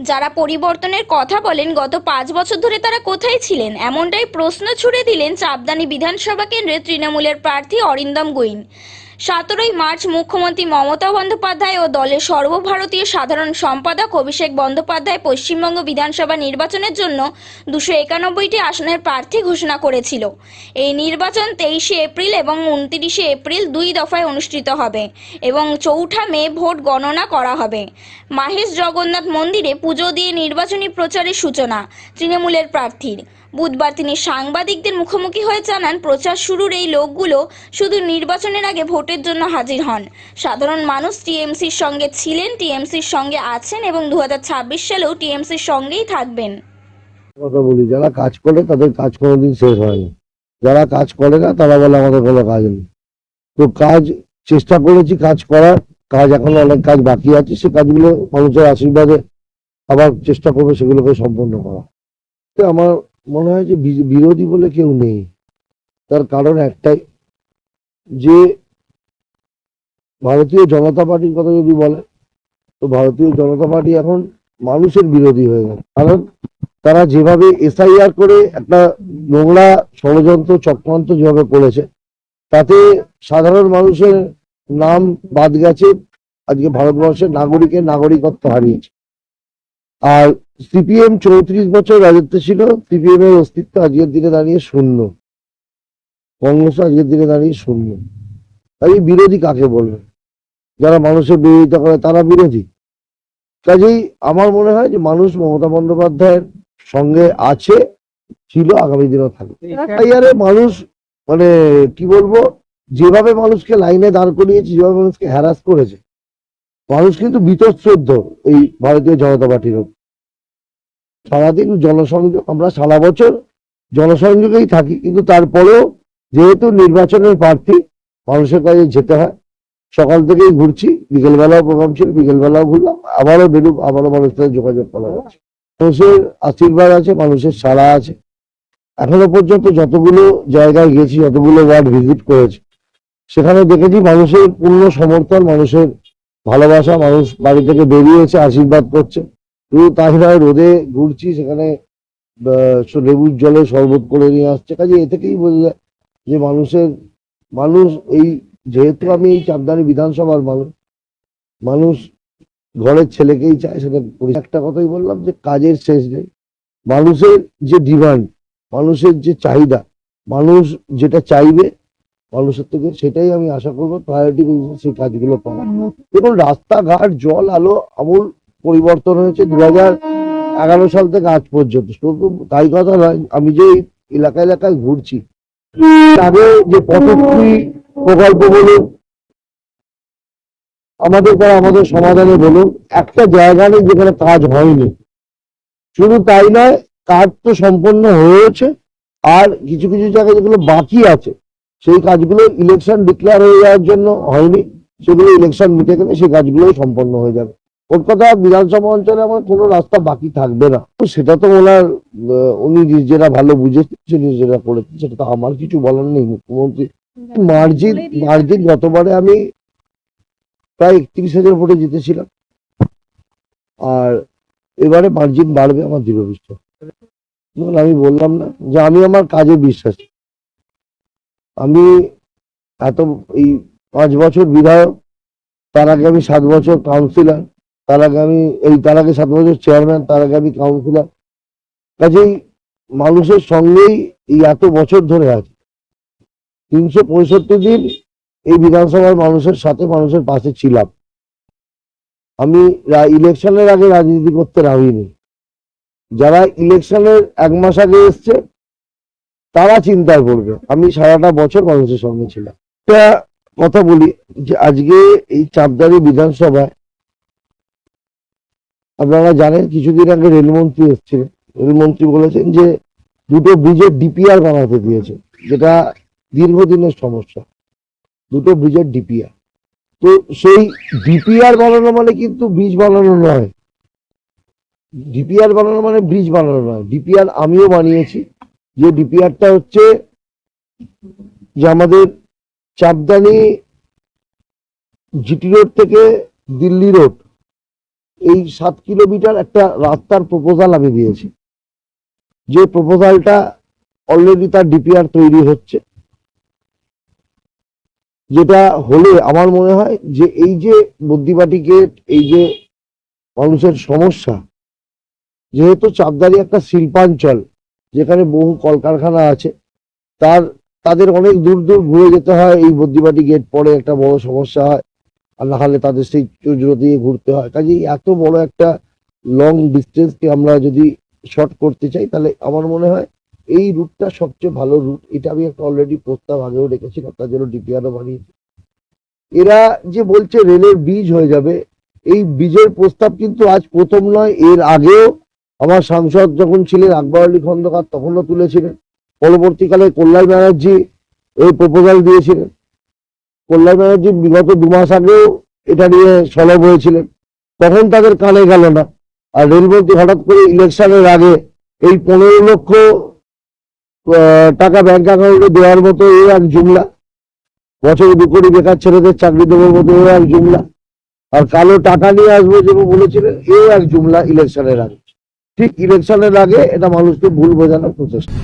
যারা পরিবর্তনের কথা বলেন গত 5 বছর ধরে তারা কোথায় ছিলেন, এমনটাই প্রশ্ন ছুড়ে দিলেন চাপদানি বিধানসভা কেন্দ্রের তৃণমূলের প্রার্থী অরিন্দম গুইন। 17ই মার্চ মুখ্যমন্ত্রী মমতা বন্দ্যোপাধ্যায় ও দলের সর্বভারতীয় সাধারণ সম্পাদক অভিষেক বন্দ্যোপাধ্যায় পশ্চিমবঙ্গ বিধানসভা নির্বাচনের জন্য 291টি আসনের প্রার্থী ঘোষণা করেছিল। এই নির্বাচন 23শে এপ্রিল এবং 29শে এপ্রিল 2 দফায় অনুষ্ঠিত হবে এবং 4 মে ভোট গণনা করা হবে। মাহেশ জগন্নাথ মন্দিরে পুজো দিয়ে নির্বাচনী প্রচারের সূচনা তৃণমূলের প্রার্থীর। বুধবার তিনি সাংবাদিকদের মুখোমুখি হয়ে জানান, প্রচার শুরুর এই লোকগুলো শুধু নির্বাচনের আগে ভোটের জন্য হাজির হন। সাধারণ মানুষ টিএমসির সঙ্গে ছিলেন, টিএমসির সঙ্গে আছেন এবং 2026 সালেও টিএমসির সঙ্গেই থাকবেন। কথা বলি, যারা কাজ করে তাদের কাজ কোনোদিন শেষ হয় না, যারা কাজ করে না তারা বলে আমাদের কোনো কাজ নেই। তো কাজ চেষ্টা করেছি, কাজ করার কাজ এখনো অনেক কাজ বাকি আছে, সে কাজগুলো মানুষের আশীর্বাদে আবার চেষ্টা করবে সেগুলোকে সম্পন্ন করা। তো আমার মনে হয় যে বিরোধী বলে কেউ নেই। তার কারণ একটাই, যে ভারতীয় জনতা পার্টির কথা যদি বলে, তো ভারতীয় জনতা পার্টি এখন মানুষের বিরোধী হয়ে গেছে। কারণ তারা যেভাবে এসআইআর করে একটা নোংরা ষড়যন্ত্র চক্রান্ত যেভাবে করেছে, তাতে সাধারণ মানুষের নাম বাদ গেছে, আজকে ভারতবর্ষের নাগরিকের নাগরিকত্ব হারিয়েছে। আর সিপিএম 34 বছর রাজত্বে ছিল, সিপিএম এর অস্তিত্ব আজকের দিনে দাঁড়িয়ে শূন্য, কংগ্রেস আজকের দিনে দাঁড়িয়ে শূন্য। তাই বিরোধী কাকে বলবে? যারা মানুষের বিরোধিতা করে তারা বিরোধী। কাজেই আমার মনে হয় যে মানুষ মমতা বন্দ্যোপাধ্যায়ের সঙ্গে আছে, ছিল, আগামী দিনও থাকবে। এসআইআরে মানুষ মানে কি বলবো, যেভাবে মানুষকে লাইনে দাঁড় করিয়েছে, যেভাবে মানুষকে হ্যারাস করেছে, মানুষ কিন্তু বীতশ্রদ্ধ এই ভারতীয় জনতা পার্টির উপর। সারাদিন জনসংযোগ, আমরা সারা বছর জনসংযোগেই থাকি, কিন্তু তারপরেও যেহেতু নির্বাচনের প্রার্থী, মানুষের কাছে যেতে হয়। সকাল থেকেই ঘুরছি, বিকেলবেলাও প্রোগ্রাম ছিল, বিকেলবেলাও ঘুরলাম, আবারও বেরুব, আবারও মানুষের সাথে যোগাযোগ করা যাচ্ছে। মানুষের আশীর্বাদ আছে, মানুষের সাড়া আছে। এখনো পর্যন্ত যতগুলো জায়গায় গেছি, যতগুলো ওয়ার্ড ভিজিট করেছি, সেখানে দেখেছি মানুষের পূর্ণ সমর্থন, মানুষের ভালোবাসা। মানুষ বাড়ি থেকে বেরিয়েছে, আশীর্বাদ করছে। শুধু তাই নয়, রোদে ঘুরছি, সেখানে লেবুর জলে শরবত করে নিয়ে আসছে। কাজে এ থেকেই বোঝা যায় যে মানুষ এই, যেহেতু আমি এই চাপদানি বিধানসভার মানুষ ঘরের ছেলেকেই চায়। সেটা একটা কথাই বললাম যে কাজের শেষ নেই। মানুষের যে ডিমান্ড, মানুষের যে চাহিদা, মানুষ যেটা চাইবে মানুষের থেকে, সেটাই আমি আশা করবো প্রায়োরিটি সেই কাজগুলো করা। দেখুন, রাস্তাঘাট, জল, আলো আমূল পরিবর্তন হয়েছে 2011 সাল থেকে আজ পর্যন্ত। শুধু তাই কথা নয়, আমি যে এলাকা এলাকায় ঘুরছি, আগে যে পথশ্রী প্রকল্প বলুন, আমাদের সমাধানে বলুন, একটা জায়গা নেই যেখানে কাজ হয়নি। শুধু তাই নয়, কাজ তো সম্পন্ন হয়েছে, আর কিছু কিছু জায়গায় যেগুলো বাকি আছে, সেই কাজগুলো ইলেকশন ডিক্লেয়ার হয়ে যাওয়ার জন্য হয়নি। সেগুলো ইলেকশন মিটে গেলে সেই কাজগুলোই সম্পন্ন হয়ে যাবে। কলকাতা বিধানসভা অঞ্চলে আমার কোনো রাস্তা বাকি থাকবে না। সেটা তো ওনার উনি যেটা ভালো বুঝেছেন, যেটা করেছেন, সেটা তো আমার কিছু বলার নেই। মুখ্যমন্ত্রী মার্জিন গতবারে আমি প্রায় 31,000 ভোটে জিতেছিলাম, আর এবারে মার্জিন বাড়বে আমার দৃঢ় বিশ্বাস। আমি বললাম না যে আমি আমার কাজে বিশ্বাসী। আমি এই 5 বছর বিধায়ক, তার আগে আমি 7 বছর কাউন্সিলর, তার আগে 7 বছর চেয়ারম্যান, তার আগে আমি কাউন্সিলর। কাজেই মানুষের সঙ্গেই এই এত বছর ধরে আছে। 365 দিন এই বিধানসভার মানুষের সাথে, মানুষের পাশে ছিলাম। আমি ইলেকশনের আগে রাজনীতি করতে নামিনি। যারা ইলেকশনের 1 মাস আগে এসছে তারা চিন্তায় পড়বে, আমি সারাটা বছর মানুষের সঙ্গে ছিলাম। একটা কথা বলি, যে আজকে এই চাপদানি বিধানসভায় আপনারা জানেন, কিছুদিন আগে রেলমন্ত্রী এসেছিলেন। রেলমন্ত্রী বলেছেন যে 2টো ব্রিজের ডিপিআর বানাতে দিয়েছে, যেটা দীর্ঘদিনের সমস্যা। 2টো ব্রিজের ডিপিআর। তো সেই ডিপিআর বানানো মানে কিন্তু ব্রিজ বানানো নয়। ডিপিআর বানানো মানে ব্রিজ বানানো নয়। ডিপিআর আমিও বানিয়েছি। যে ডিপিআরটা হচ্ছে যে আমাদের চাপদানি জিটি রোড থেকে দিল্লি রোড, এই 7 কিলোমিটার একটা রাস্তার প্রপোজাল আমি দিয়েছি, যে প্রপোজালটা অলরেডি তার ডিপিআর তৈরি হচ্ছে, যেটা হলে আমার মনে হয় যে এই যে বুদ্ধিবাটি গেট, এই যে মানুষের সমস্যা, যেহেতু চাপদারি একটা শিল্পাঞ্চল যেখানে বহু কলকারখানা আছে, তাদের অনেক দূর দূর ঘুরে যেতে হয়, এই বুদ্ধিবাটি গেট পরে একটা বড় সমস্যা হয়, আর না হলে তাদের সেই চুজরো দিয়ে ঘুরতে হয়। কাজেই এত বড় একটা লং ডিস্টেন্সকে আমরা যদি শর্ট করতে চাই, তাহলে আমার মনে হয় এই রুটটা সবচেয়ে ভালো রুট। এটা আমি একটা অলরেডি প্রস্তাব আগেও রেখেছিলাম, তার জন্য ডিপিআরও বানিয়েছি। এরা যে বলছে রেলের ব্রিজ হয়ে যাবে, এই ব্রিজের প্রস্তাব কিন্তু আজ প্রথম নয়, এর আগেও আমার সাংসদ যখন ছিলেন আকবর আলী খন্দকার তখনও তুলেছিলেন। পরবর্তীকালে কল্যাণ ব্যানার্জি এই প্রপোজাল দিয়েছিলেন। কল্যাণ ব্যানার্জি বিগত 2 মাস আগেও এটা নিয়ে সরব হয়েছিলেন, তখন তাদের কানে গেল না। আর রেলমন্ত্রী হঠাৎ করে ইলেকশনের আগে এই 15 লক্ষ টাকা ব্যাংক অ্যাকাউন্টে দেওয়ার মতো এ এক জুমলা, বছরে 2 কোটি বেকার ছেলেদের চাকরি দেওয়ার মতো এও এক জুমলা, আর কালো টাকা নিয়ে আসবো যেমন বলেছিলেন, এও এক জুমলা ইলেকশনের আগে। ঠিক ইলেকশনের আগে এটা মানুষকে ভুল বোঝানোর প্রচেষ্টা।